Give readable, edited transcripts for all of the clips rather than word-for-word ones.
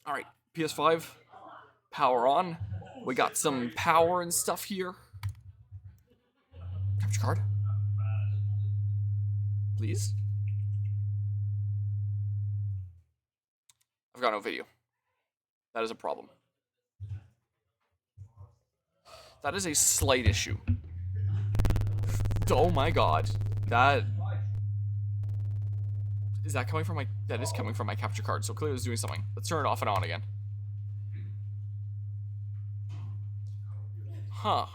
Alright, PS5, power on. We got some power and stuff here. Capture card. Please? I've got no video. That is a problem. That is a slight issue. Oh my god. Is that coming from my... That is coming from my capture card, so clearly it's doing something. Let's turn it off and on again. Huh.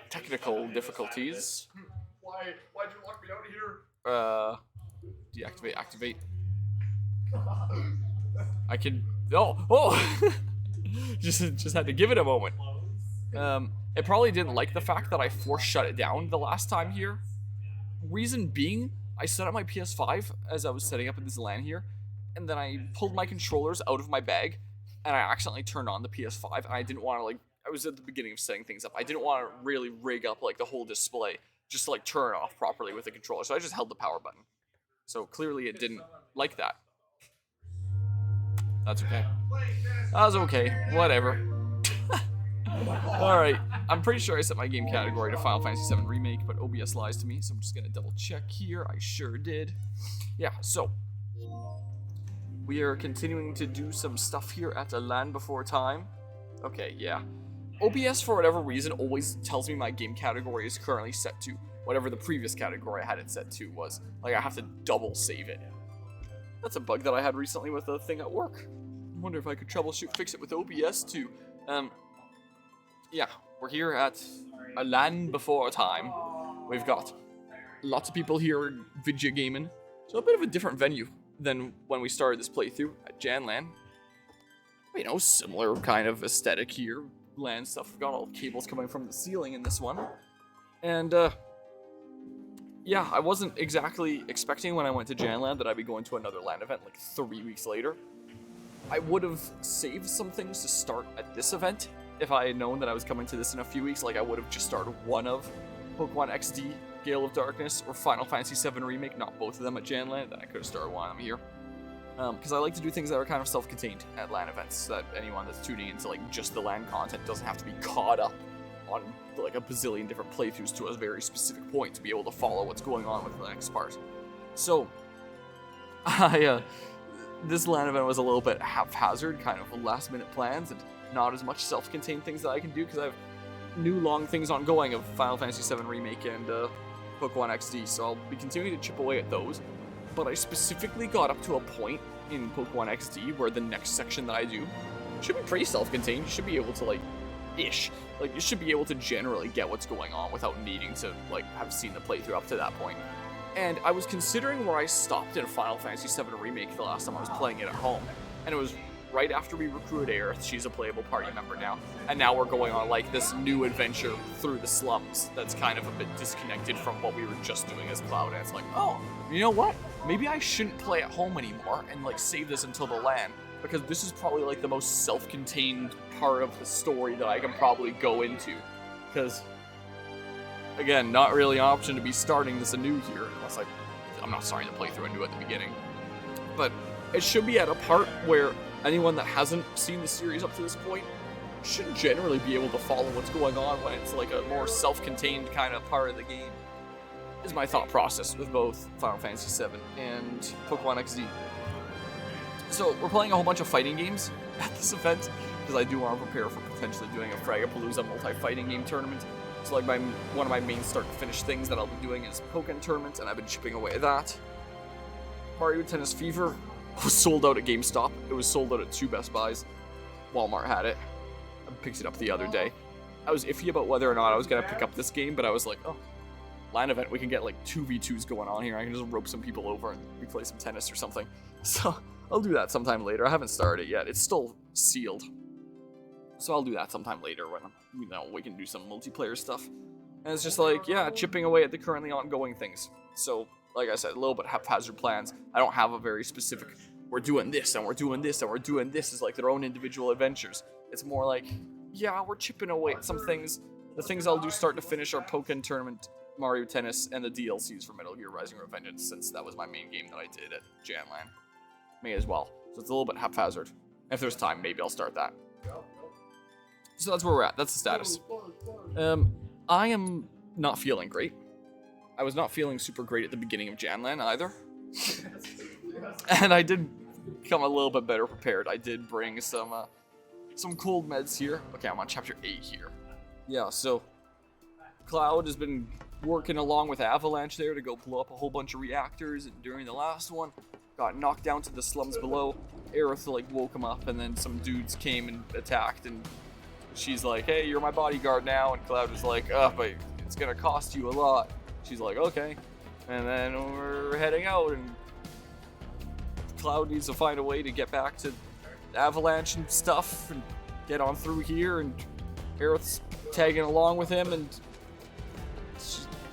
Technical difficulties. Why'd you lock me out of here? Deactivate, activate. I can... Oh! just had to give it a moment. It probably didn't like the fact that I force shut it down the last time here. Reason being, I set up my PS5 as I was setting up in this LAN here, and then I pulled my controllers out of my bag, and I accidentally turned on the PS5, and I didn't want to, like, I was at the beginning of setting things up. I didn't want to really rig up, like, the whole display, just to, like, turn it off properly with the controller, so I just held the power button. So clearly it didn't like that. That's okay. That was okay. Whatever. Alright, I'm pretty sure I set my game category to Final Fantasy VII Remake, but OBS lies to me, so I'm just gonna double check here. I sure did. Yeah, so we are continuing to do some stuff here at the Land Before Time. Okay, yeah. OBS, for whatever reason, always tells me my game category is currently set to whatever the previous category I had it set to was. Like, I have to double save it. That's a bug that I had recently with a thing at work. I wonder if I could troubleshoot, fix it with OBS too. Yeah, we're here at a Land Before Time. We've got lots of people here video gaming. So a bit of a different venue than when we started this playthrough at Janland. You know, similar kind of aesthetic here. LAN stuff. We've got all the cables coming from the ceiling in this one. And, yeah, I wasn't exactly expecting when I went to Janland that I'd be going to another LAN event like 3 weeks later. I would have saved some things to start at this event. If I had known that I was coming to this in a few weeks, like I would have just started one of Pokemon XD, Gale of Darkness, or Final Fantasy VII Remake, not both of them at Janland, then I could have started one of them here. Because I like to do things that are kind of self-contained at LAN events, so that anyone that's tuning into like just the LAN content doesn't have to be caught up on like a bazillion different playthroughs to a very specific point to be able to follow what's going on with the next part. So, this LAN event was a little bit haphazard, kind of last-minute plans, and not as much self-contained things that I can do, because I have new long things ongoing of Final Fantasy VII Remake and Pokemon XD, so I'll be continuing to chip away at those. But I specifically got up to a point in Pokemon XD where the next section that I do should be pretty self-contained. You should be able to, like, you should be able to generally get what's going on without needing to, like, have seen the playthrough up to that point. And I was considering where I stopped in Final Fantasy VII Remake the last time I was playing it at home, and it was right after we recruited Aerith. She's a playable party member now, and now we're going on like this new adventure through the slums that's kind of a bit disconnected from what we were just doing as Cloud. And it's like, oh, you know what? Maybe I shouldn't play at home anymore and like save this until the LAN, because this is probably like the most self-contained part of the story that I can probably go into. Because again, not really an option to be starting this anew here, unless I'm not starting the playthrough anew at the beginning. But it should be at a part where anyone that hasn't seen the series up to this point should generally be able to follow what's going on when it's like a more self-contained kind of part of the game, is my thought process with both Final Fantasy VII and Pokemon XD. So we're playing a whole bunch of fighting games at this event, because I do want to prepare for potentially doing a Fragapalooza multi-fighting game tournament. So like one of my main start-to-finish things that I'll be doing is Pokemon tournament, and I've been chipping away at that. Mario Tennis Fever was sold out at GameStop. It was sold out at 2 Best Buys. Walmart had it. I picked it up the other day. I was iffy about whether or not I was going to pick up this game, but I was like, oh, LAN event, we can get like 2v2s going on here. I can just rope some people over and we play some tennis or something. So I'll do that sometime later. I haven't started it yet. It's still sealed. So I'll do that sometime later when, you know, we can do some multiplayer stuff. And it's just like, yeah, chipping away at the currently ongoing things. So, like I said, a little bit haphazard plans. I don't have a very specific, we're doing this, and we're doing this, and we're doing this as like their own individual adventures. It's more like, yeah, we're chipping away at some things. The things I'll do start to finish are Pokemon Tournament, Mario Tennis, and the DLCs for Metal Gear Rising: Revengeance, since that was my main game that I did at Janland. May as well. So it's a little bit haphazard. If there's time, maybe I'll start that. So that's where we're at. That's the status. I am not feeling great. I was not feeling super great at the beginning of Janlan either. And I did come a little bit better prepared. I did bring some cold meds here. Okay, I'm on chapter 8 here. Yeah, so Cloud has been working along with Avalanche there to go blow up a whole bunch of reactors, and during the last one, got knocked down to the slums below. Aerith like woke him up, and then some dudes came and attacked, and she's like, hey, you're my bodyguard now, and Cloud was like, but it's gonna cost you a lot. She's like, okay. And then we're heading out, and Cloud needs to find a way to get back to Avalanche and stuff, and get on through here, and Aerith's tagging along with him, and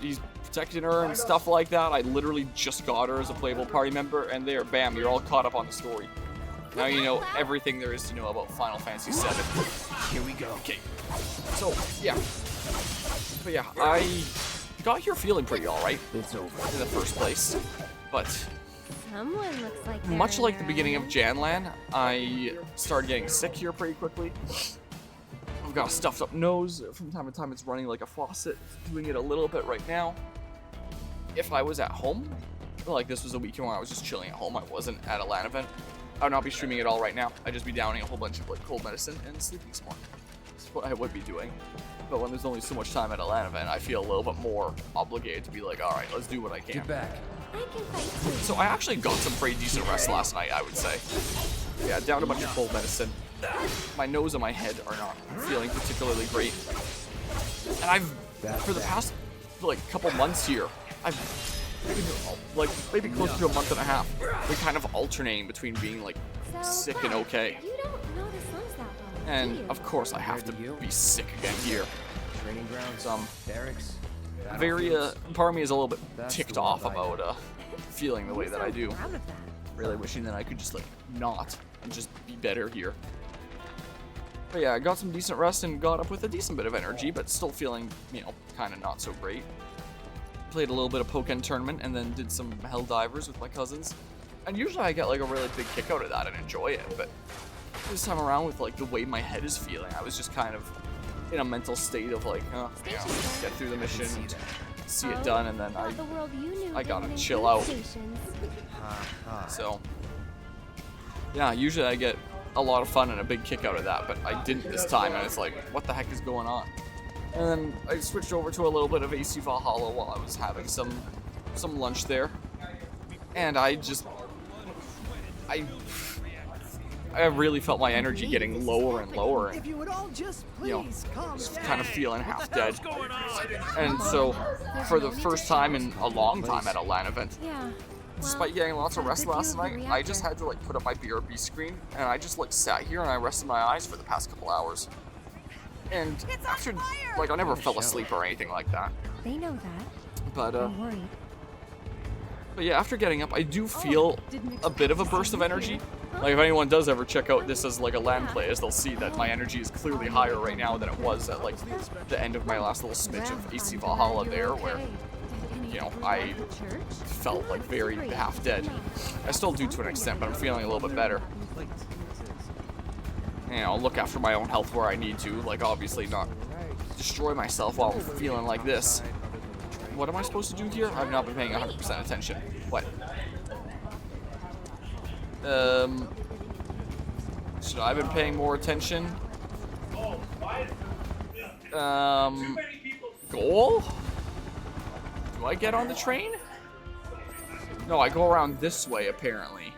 he's protecting her and stuff like that. I literally just got her as a playable party member, and there, bam, you're all caught up on the story. Now you know everything there is to know about Final Fantasy VII. Here we go. Okay. So, yeah. But yeah, I got here feeling pretty alright in the first place. But Someone looks like much like the beginning of Janlan, I started getting sick here pretty quickly. I've got a stuffed up nose. From time to time it's running like a faucet. Doing it a little bit right now. If I was at home, like this was a weekend where I was just chilling at home, I wasn't at a LAN event, I would not be streaming at all right now. I'd just be downing a whole bunch of like cold medicine and sleeping some more. That's what I would be doing. But when there's only so much time at a LAN event, I feel a little bit more obligated to be like, all right, let's do what I can. Get back. I can fight too. So I actually got some pretty decent rest last night, I would say. Yeah, downed a bunch of cold medicine. My nose and my head are not feeling particularly great. And for the past like couple months here, I've like maybe close to a month and a half, been kind of alternating between being like sick and okay. You don't know the slums that well, do And you? of course I have to be sick again here. Training grounds, Barracks. barracks. Very part of me is a little bit That's ticked the one off I do. about feeling the way that I do. Proud of that. Really wishing that I could just like not and just be better here. But yeah, I got some decent rest and got up with a decent bit of energy, but still feeling, you know, kind of not so great. Played a little bit of Pokken tournament and then did some Hell Divers with my cousins. And usually I get like a really big kick out of that and enjoy it, but this time around with like the way my head is feeling, I was just kind of in a mental state of like, yeah, get through the mission, and see it done, and then Thought the world you knew I gotta didn't chill include out. stations. So, yeah, usually I get a lot of fun and a big kick out of that, but I didn't this time, and it's like, what the heck is going on? And then I switched over to a little bit of AC Valhalla while I was having some lunch there, and I really felt my energy getting lower and lower, and, you know, just kind of feeling half dead. And so, for the first time in a long time at a LAN event, Yeah. despite getting lots of rest good last view of the night, I just had to like put up my BRB screen, and I just like sat here and I rested my eyes for the past couple hours. And after, like, I never fell asleep or anything like that. They know that. But I'm worried. but yeah, after getting up, I do feel a bit of a burst of energy. Like, if anyone does ever check out this as like a LAN play, as they'll see that my energy is clearly higher right now than it was at like the end of my last little smidge of AC Valhalla there, where, you know, I felt like very half dead. I still do to an extent, but I'm feeling a little bit better. You know, look after my own health where I need to, like obviously not destroy myself while I'm feeling like this. What am I supposed to do here? I've not been paying 100% attention. What? Should I have been paying more attention? Goal? Do I get on the train? No, I go around this way apparently.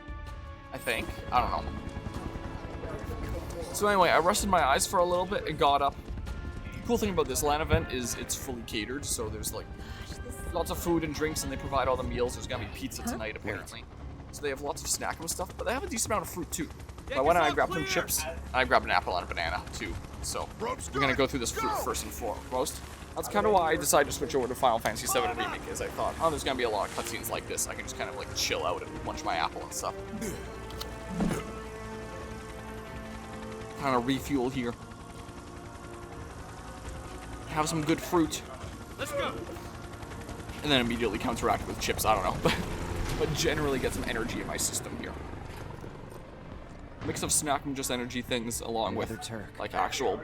I think. I don't know. So anyway, I rested my eyes for a little bit and got up. The cool thing about this LAN event is it's fully catered, so there's like lots of food and drinks, and they provide all the meals. There's gonna be pizza tonight apparently. So they have lots of snackable stuff, but they have a decent amount of fruit too. So I went and I grabbed some chips, and I grabbed an apple and a banana too. So we're gonna go through this fruit first and foremost. That's kind of why I decided to switch over to Final Fantasy VII Remake, is I thought, oh, there's gonna be a lot of cutscenes like this. I can just kind of like chill out and munch my apple and stuff. Kind of refuel here. Have some good fruit. Let's go. And then immediately counteract with chips, I don't know. But generally get some energy in my system here. mix of snack and just energy things along with Another Turk. like actual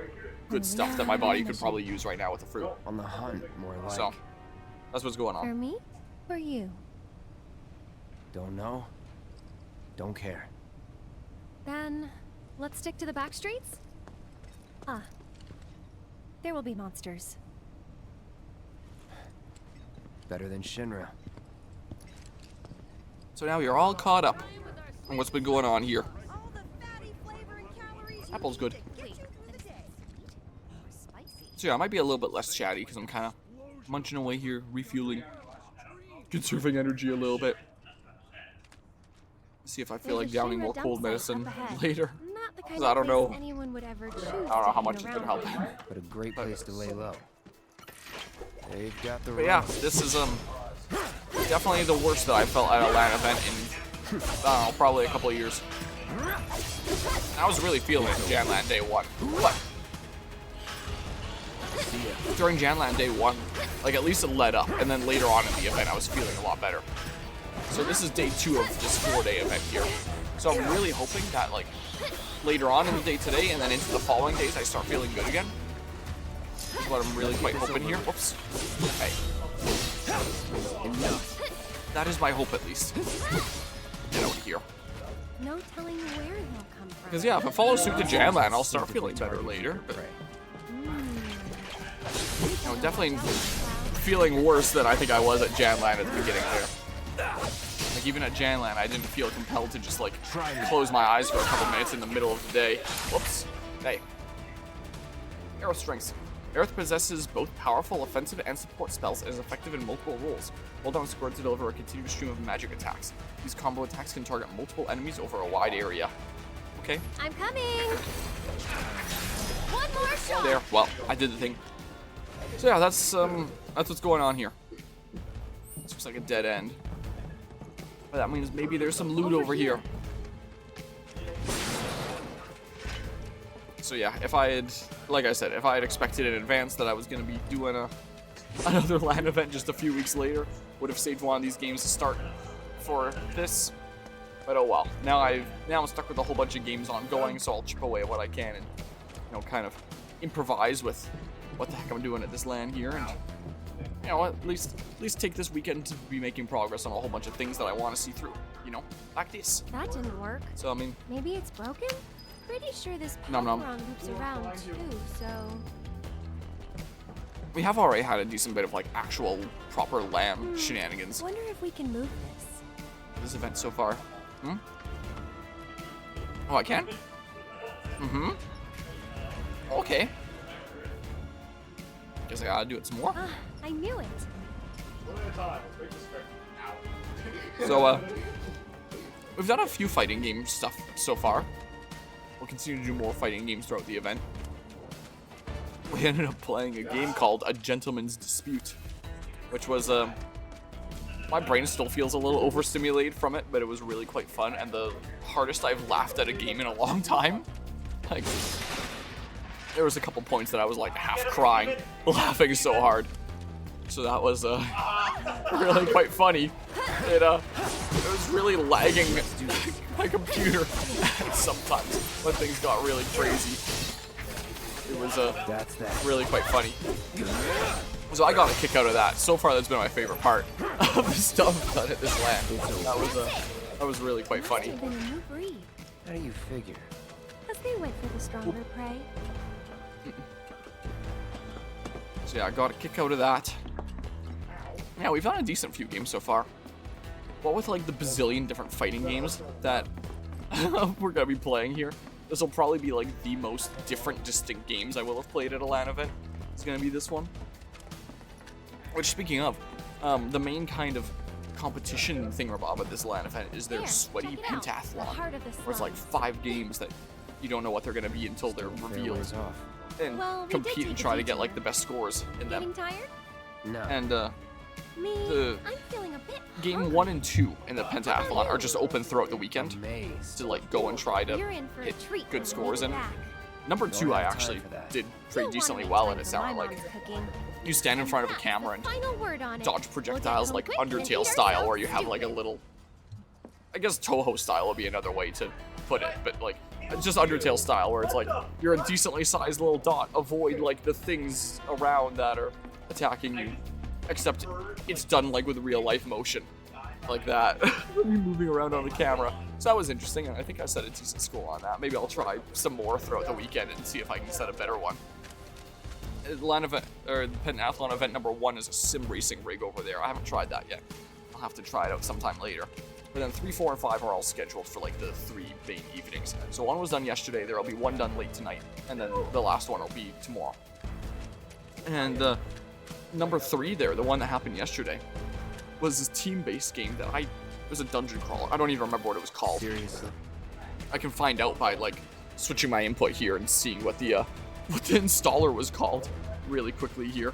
good stuff that my body could probably use right now with the fruit. On the hunt, more like. So that's what's going For on. me? For you? Don't know. Don't care. Then, let's stick to the back streets? Ah. There will be monsters. Better than Shinra. So now you're all caught up on what's been going on here. Apple's good. So yeah, I might be a little bit less chatty because I'm kind of munching away here, refueling, conserving energy a little bit. See if I feel like downing more cold medicine later. Because I don't know. How much it's been helping. But a great place to lay low. They've got the. But yeah, this is definitely the worst that I felt at a LAN event in I don't know, probably a couple of years. I was really feeling it Janlan Day 1. But during Janlan Day 1, like at least it led up, and then later on in the event I was feeling a lot better. So this is day 2 of this 4-day event here. So I'm really hoping that like later on in the day today and then into the following days I start feeling good again. That's what I'm really quite hoping here. Whoops. Hey. That is my hope at least. Get out of here. No telling where they'll come from. Because yeah, if I follow suit to Janlan, I'll start feeling better later. But you know, definitely feeling worse than I think I was at Janlan at the beginning there. Like even at Janlan, I didn't feel compelled to just like close my eyes for a couple minutes in the middle of the day. Whoops. Hey. Arrow strengths. Aerith possesses both powerful offensive and support spells and is effective in multiple roles. Hold down square to deliver a continuous stream of magic attacks. These combo attacks can target multiple enemies over a wide area. Okay. I'm coming. One more shot. There. Well, I did the thing. So yeah, that's what's going on here. This looks like a dead end. But that means maybe there's some loot over here. So yeah, if I had, like I said, if I had expected in advance that I was going to be doing another LAN event just a few weeks later, would have saved one of these games to start for this. But oh well. Now I'm stuck with a whole bunch of games ongoing, so I'll chip away at what I can and kind of improvise with what the heck I'm doing at this LAN here, and at least take this weekend to be making progress on a whole bunch of things that I want to see through. Like this. That didn't work. So I mean, maybe it's broken. Pretty sure this Nom nom. power loops around too, so we have already had a decent bit of like actual proper LAN shenanigans. Wonder if we can move This event so far. Oh, I can? Okay. Guess I gotta do it some more. I knew it. So, we've done a few fighting game stuff so far. We'll continue to do more fighting games throughout the event. We ended up playing a game called A Gentleman's Dispute, which was, my brain still feels a little overstimulated from it, but it was really quite fun, and the hardest I've laughed at a game in a long time. Like, there was a couple points that I was like half crying, laughing so hard. So that was really quite funny. It was really lagging my computer sometimes when things got really crazy. It was really quite funny. So I got a kick out of that. So far, that's been my favorite part of the stuff done at this LAN. That was really quite funny. How do you figure? Because they went for the stronger prey. So yeah, I got a kick out of that. Yeah, we've done a decent few games so far. What with like the bazillion different fighting games that we're gonna be playing here, this will probably be like the most different, distinct games I will have played at a LAN event. It's gonna be this one. Which, speaking of, the main kind of competition thingamabob at this LAN event is their sweaty pentathlon, where it's like 5 games that you don't know what they're gonna be until they're revealed, and compete and try to get like the best scores in them. No. And the game 1 and 2 in the pentathlon are just open throughout the weekend to like go and try to hit good scores in. Number 2 I actually did pretty decently well, and it sounded like you stand in front of a camera and dodge projectiles like Undertale style, where you have like a little, I guess Toho style would be another way to put it, but like just Undertale style, where it's like you're a decently sized little dot, avoid like the things around that are attacking you, except it's done like with real life motion, like that. You're moving around on the camera. So that was interesting, and I think I set a decent score on that. Maybe I'll try some more throughout the weekend and see if I can set a better one. Land event, or the Pentathlon event number 1 is a sim racing rig over there. I haven't tried that yet. I'll have to try it out sometime later. But then 3, 4, and 5 are all scheduled for like the 3 main evenings. So 1 was done yesterday, there'll be 1 done late tonight, and then the last one will be tomorrow. And number 3 there, the one that happened yesterday, was this team-based game that it was a dungeon crawler. I don't even remember what it was called. Seriously. I can find out by like switching my input here and seeing what the installer was called really quickly here.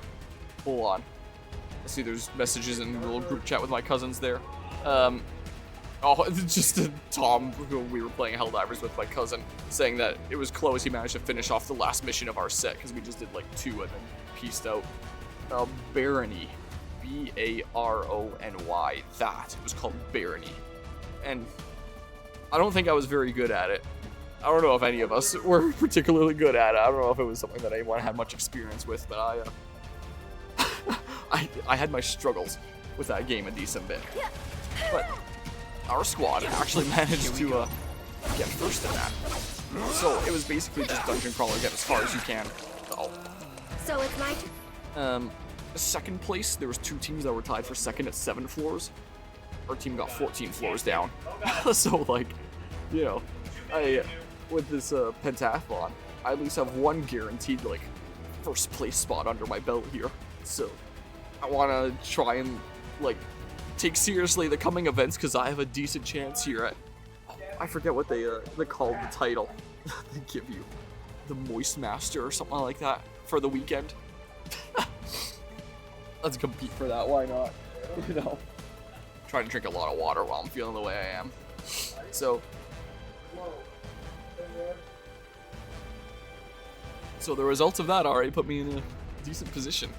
Hold on. I see there's messages in the little group chat with my cousins there. Oh, just Tom, who we were playing Helldivers with, my cousin, saying that it was close. He managed to finish off the last mission of our set because we just did like 2 and then pieced out. Barony. B-A-R-O-N-Y. That. It was called Barony. And I don't think I was very good at it. I don't know if any of us were particularly good at it. I don't know if it was something that anyone had much experience with, but I had my struggles with that game a decent bit. But our squad actually managed to get first in that. So it was basically just dungeon crawler, get as far as you can. So it's my turn. Second place, there was 2 teams that were tied for second at 7 floors. Our team got 14 floors down. So like, you know, with this pentathlon, I at least have 1 guaranteed like first place spot under my belt here. So I want to try and like take seriously the coming events because I have a decent chance here at, I forget what they called the title they give you, the Moist Master or something like that for the weekend. Let's compete for that, why not? You know, trying to drink a lot of water while I'm feeling the way I am. So the results of that already put me in a decent position.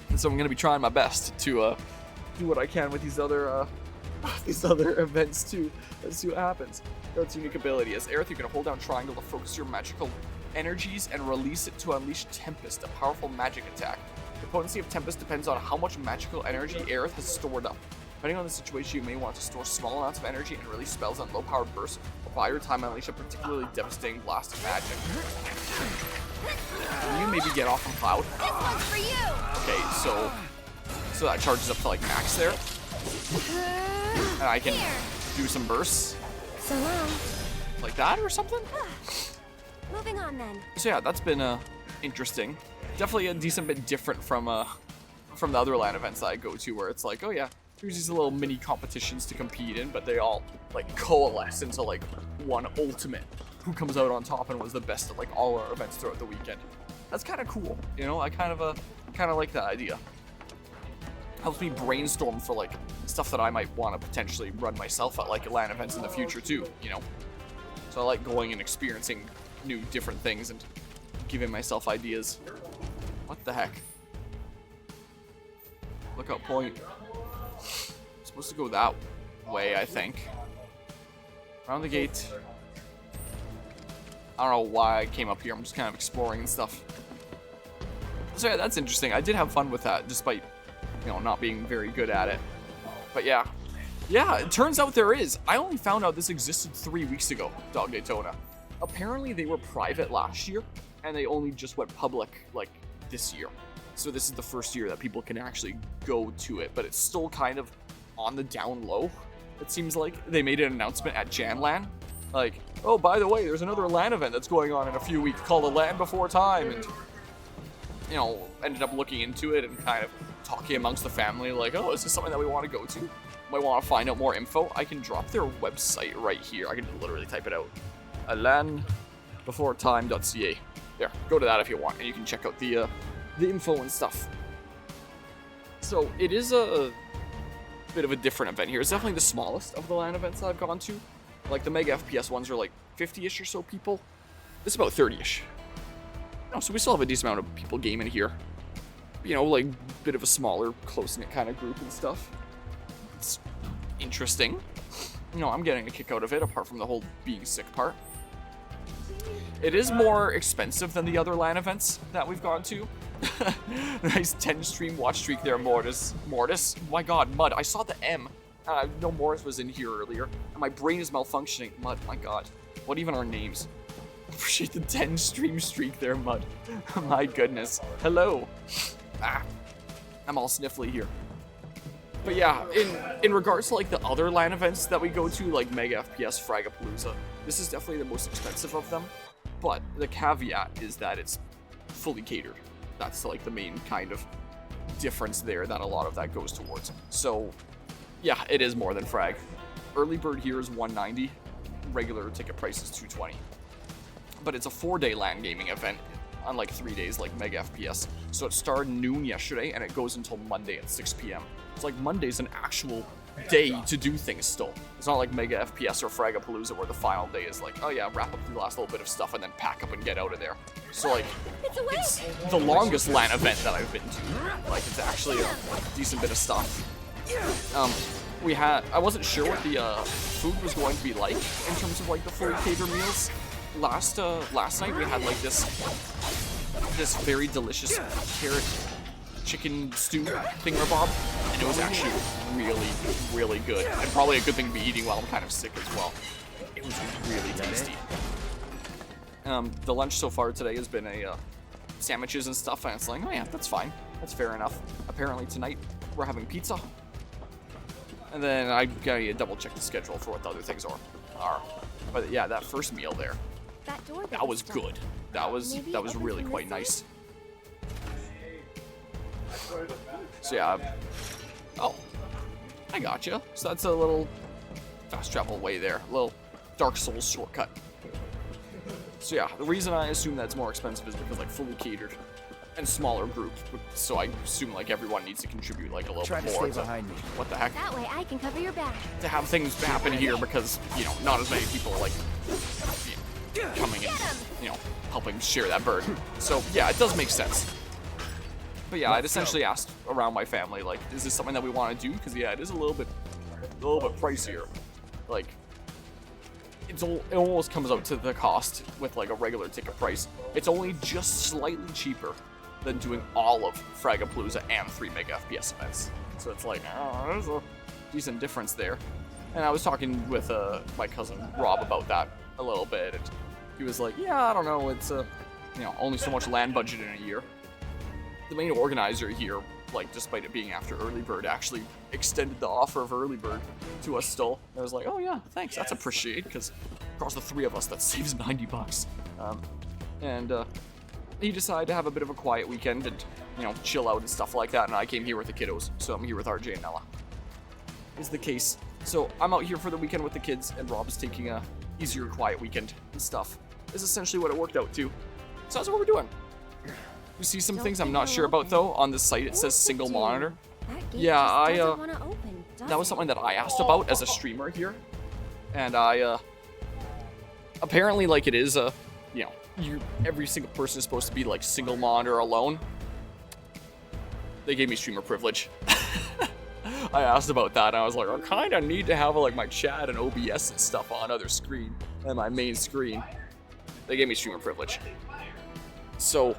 And so I'm going to be trying my best to do what I can with these other events too. Let's see what happens. That's unique ability. As Aerith, you can hold down triangle to focus your magical energies and release it to unleash Tempest, a powerful magic attack. The potency of Tempest depends on how much magical energy Aerith has stored up. Depending on the situation, you may want to store small amounts of energy and release spells on low-powered bursts, or buy your time and unleash a particularly devastating blast of magic. Can you maybe get off from Cloud? This one's for you. Okay, so that charges up to like max there, and I can do some bursts. So long. Like that or something? Moving on then. So yeah, that's been interesting. Definitely a decent bit different from the other LAN events that I go to, where it's like, oh yeah, there's these little mini competitions to compete in, but they all like coalesce into like one ultimate who comes out on top and was the best at like all our events throughout the weekend. That's kind of cool, you know. I kind of like that idea. Helps me brainstorm for like stuff that I might want to potentially run myself at like LAN events in the future too, you know. So I like going and experiencing new different things and giving myself ideas. What the heck? Lookout point. Supposed to go that way, I think. Around the gate. I don't know why I came up here. I'm just kind of exploring and stuff. So yeah, that's interesting. I did have fun with that, despite, you know, not being very good at it. But yeah. Yeah, it turns out there is. I only found out this existed 3 weeks ago, Dog Daytona. Apparently they were private last year, and they only just went public, like, this year. So this is the first year that people can actually go to it, but it's still kind of on the down low. It seems like they made an announcement at JanLAN, like, oh, by the way, there's another LAN event that's going on in a few weeks called A Land Before Time, and, you know, ended up looking into it and kind of talking amongst the family, like, oh, is this something that we want to go to? Might want to find out more info. I can drop their website right here. I can literally type it out. alandbeforetime.ca. There, go to that if you want, and you can check out the info and stuff. So it is a bit of a different event here. It's definitely the smallest of the LAN events that I've gone to. Like the Mega FPS ones are like 50-ish or so people. This is about 30-ish. Oh, so we still have a decent amount of people gaming here. You know, like a bit of a smaller, close-knit kind of group and stuff. It's interesting. I'm getting a kick out of it, apart from the whole being sick part. It is more expensive than the other LAN events that we've gone to. Nice 10 stream watch streak there, Mortis. Mortis? My god, Mud. I saw the M. No, Mortis was in here earlier. And my brain is malfunctioning. Mud, my god. What even are names? Appreciate the 10 stream streak there, Mud. My goodness. Hello. I'm all sniffly here. But yeah, in regards to like the other LAN events that we go to, like Mega FPS, Fragapalooza, this is definitely the most expensive of them. But the caveat is that it's fully catered. That's like the main kind of difference there that a lot of that goes towards. So yeah, it is more than Frag. Early bird here is $190. Regular ticket price is $220. But it's a 4-day LAN gaming event, unlike 3 days like Mega FPS. So it started noon yesterday and it goes until Monday at 6 p.m. It's like Monday's an actual day to do things still. It's not like Mega FPS or Fragapalooza where the final day is like, oh yeah, wrap up the last little bit of stuff and then pack up and get out of there. So like, it's the longest LAN event that I've been to. Like, it's actually a decent bit of stuff. I wasn't sure what the food was going to be like in terms of like the fully catered meals. Last night we had like this very delicious carrot chicken stew thingamabob, and it was actually really, really good. And probably a good thing to be eating while I'm kind of sick as well. It was really tasty. The lunch so far today has been sandwiches and stuff, and it's like, oh yeah, that's fine. That's fair enough. Apparently tonight we're having pizza. And then I gotta double check the schedule for what the other things are. But yeah, that first meal there, that was good. That was really quite nice. So yeah, oh, I gotcha. So that's a little fast travel way there, a little Dark Souls shortcut. So yeah, the reason I assume that's more expensive is because like fully catered and smaller groups. So I assume like everyone needs to contribute like a little bit more. Stay behind me. What the heck? That way I can cover your back. To have things happen here because not as many people like coming and helping share that burden. So yeah, it does make sense. But yeah, I'd essentially asked around my family, like, is this something that we want to do? Because yeah, it is a little bit pricier. Like, it almost comes out to the cost with like a regular ticket price. It's only just slightly cheaper than doing all of Fragapalooza and 3 Mega FPS events. So it's like, oh, there's a decent difference there. And I was talking with my cousin Rob about that a little bit, and he was like, yeah, I don't know, it's only so much land budget in a year. The main organizer here, like, despite it being after early bird, actually extended the offer of early bird to us still. And I was like, oh yeah, thanks, that's appreciated, because across the 3 of us, that saves $90. He decided to have a bit of a quiet weekend and, chill out and stuff like that, and I came here with the kiddos, so I'm here with RJ and Ella. Is the case. So I'm out here for the weekend with the kids, and Rob's taking a easier, quiet weekend and stuff. Is essentially what it worked out to. So that's what we're doing. You see some things I'm not sure about though. On the site it says single monitor. Yeah, that was something that I asked about as a streamer here, and I apparently like it is every single person is supposed to be like single monitor alone. They gave me streamer privilege. I asked about that, and I was like, I kind of need to have like my chat and OBS and stuff on other screen than my main screen. They gave me streamer privilege. So,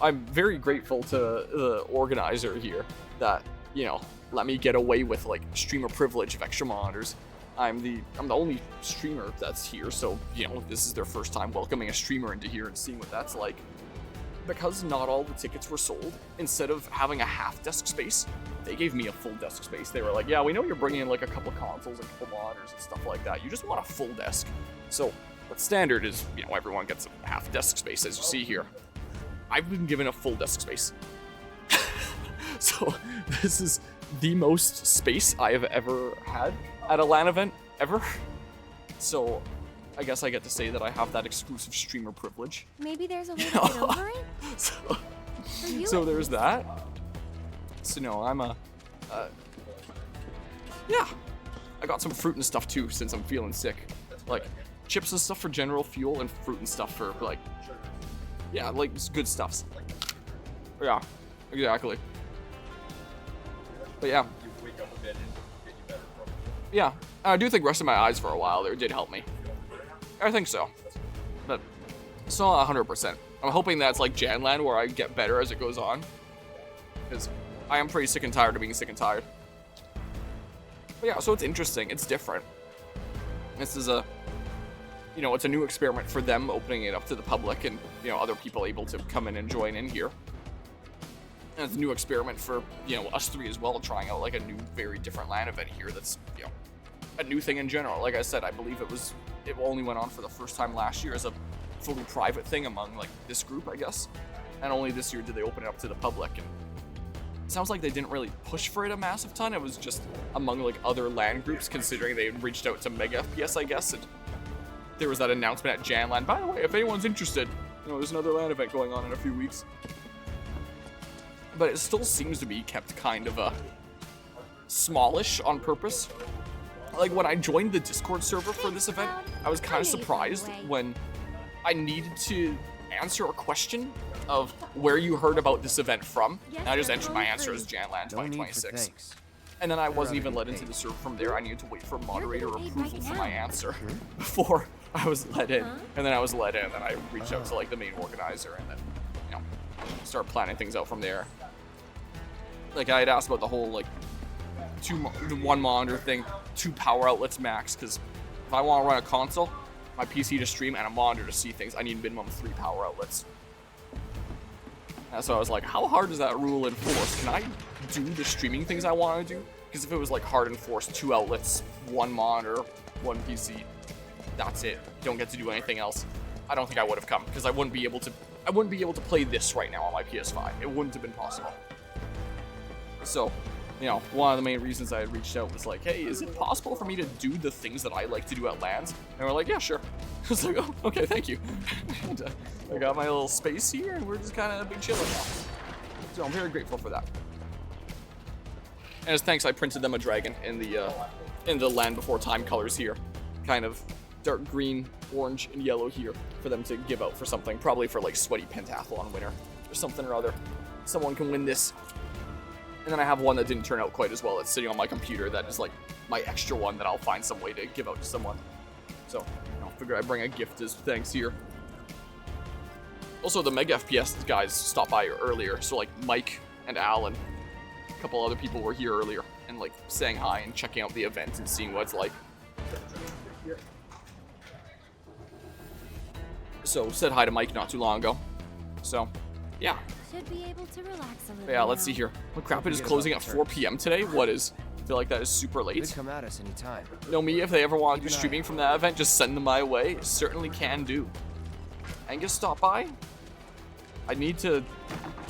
I'm very grateful to the organizer here that, let me get away with like streamer privilege of extra monitors. I'm the only streamer that's here, so, this is their first time welcoming a streamer into here and seeing what that's like. Because not all the tickets were sold, instead of having a half desk space, they gave me a full desk space. They were like, yeah, we know you're bringing in like a couple consoles and a couple monitors and stuff like that. You just want a full desk. So what's standard is, everyone gets a half desk space, as you see here. I've been given a full desk space. So this is the most space I have ever had at a LAN event, ever. So I guess I get to say that I have that exclusive streamer privilege. Maybe there's a way to get over it? So there's that. So no, I'm yeah. I got some fruit and stuff too, since I'm feeling sick. Like, chips and stuff for general fuel, and fruit and stuff for, like, yeah, like, good stuffs. Yeah, exactly. But yeah. Yeah, I do think resting my eyes for a while there did help me. I think so. But still not 100%. I'm hoping that's like Janland where I get better as it goes on. Because I am pretty sick and tired of being sick and tired. But yeah, so it's interesting. It's different. This is a, you know, it's a new experiment for them, opening it up to the public and, you know, other people able to come in and join in here. And it's a new experiment for, you know, us three as well, trying out like a new, very different LAN event here that's, you know, a new thing in general. Like I said, I believe it only went on for the first time last year as a fully private thing among like this group, I guess. And only this year did they open it up to the public. And it sounds like they didn't really push for it a massive ton. It was just among like other LAN groups, considering they had reached out to Mega FPS, I guess. And there was that announcement at Janland. By the way, if anyone's interested, you know, there's another LAN event going on in a few weeks. But it still seems to be kept kind of smallish on purpose. Like when I joined the Discord server for this event, I was kind of surprised when I needed to answer a question of where you heard about this event from. And I just entered my answer as Janland 2026. And then I wasn't even let into the server from there. I needed to wait for moderator approval for my answer before I was let in. And then I was let in, and then I reached out to like the main organizer and then, you know, start planning things out from there. Like I had asked about the whole like the one monitor thing, 2 power outlets max, because if I want to run a console, my PC to stream, and a monitor to see things, I need minimum 3 power outlets. And so I was like, how hard is that rule enforced? Can I do the streaming things I want to do? Because if it was like hard enforced, 2 outlets, 1 monitor, 1 PC, that's it. You don't get to do anything else. I don't think I would have come, because I wouldn't be able to play this right now on my PS5. It wouldn't have been possible. So, you know, one of the main reasons I had reached out was like, hey, is it possible for me to do the things that I like to do at LANs? And we're like, yeah, sure. I was like, oh, okay, thank you. And, I got my little space here, and we're just kind of been chilling now. So I'm very grateful for that. And as thanks, I printed them a dragon in the Land Before Time colors here. Kind of dark green, orange, and yellow here for them to give out for something. Probably for like Sweaty Pentathlon winner or something or other. Someone can win this. And then I have one that didn't turn out quite as well. It's sitting on my computer. That is like my extra one that I'll find some way to give out to someone. So, I figure I bring a gift as thanks here. Also, the Mega FPS guys stopped by earlier. So like Mike and Al and a couple other people were here earlier and like saying hi and checking out the event and seeing what it's like. So said hi to Mike not too long ago. So, yeah. Should be able to relax a little. Yeah, let's see here. Oh crap, it is closing at 4 p.m. today? What is? I feel like that is super late. Could come at us anytime. Know me, if they ever want to do streaming from that event, just send them my way. Certainly can do. Angus, stop by? I need to...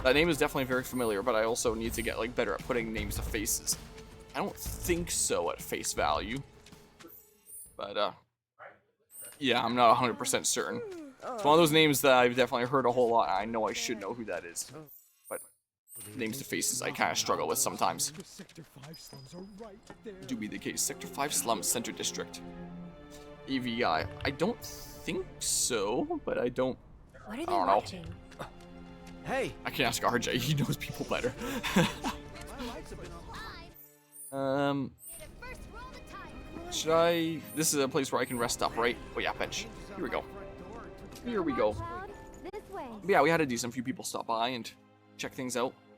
That name is definitely very familiar, but I also need to get like better at putting names to faces. I don't think so at face value. But, yeah, I'm not 100% certain. It's one of those names that I've definitely heard a whole lot, and I know I should know who that is. But names to faces I kind of struggle with sometimes. Do be the case. Sector 5 Slums Center District. EVI. I don't think so, but I don't know. Hey! I can ask RJ, he knows people better. Should I... This is a place where I can rest up, right? Oh yeah, bench. Here we go. Here we go. Yeah, we had a decent few people stop by and check things out.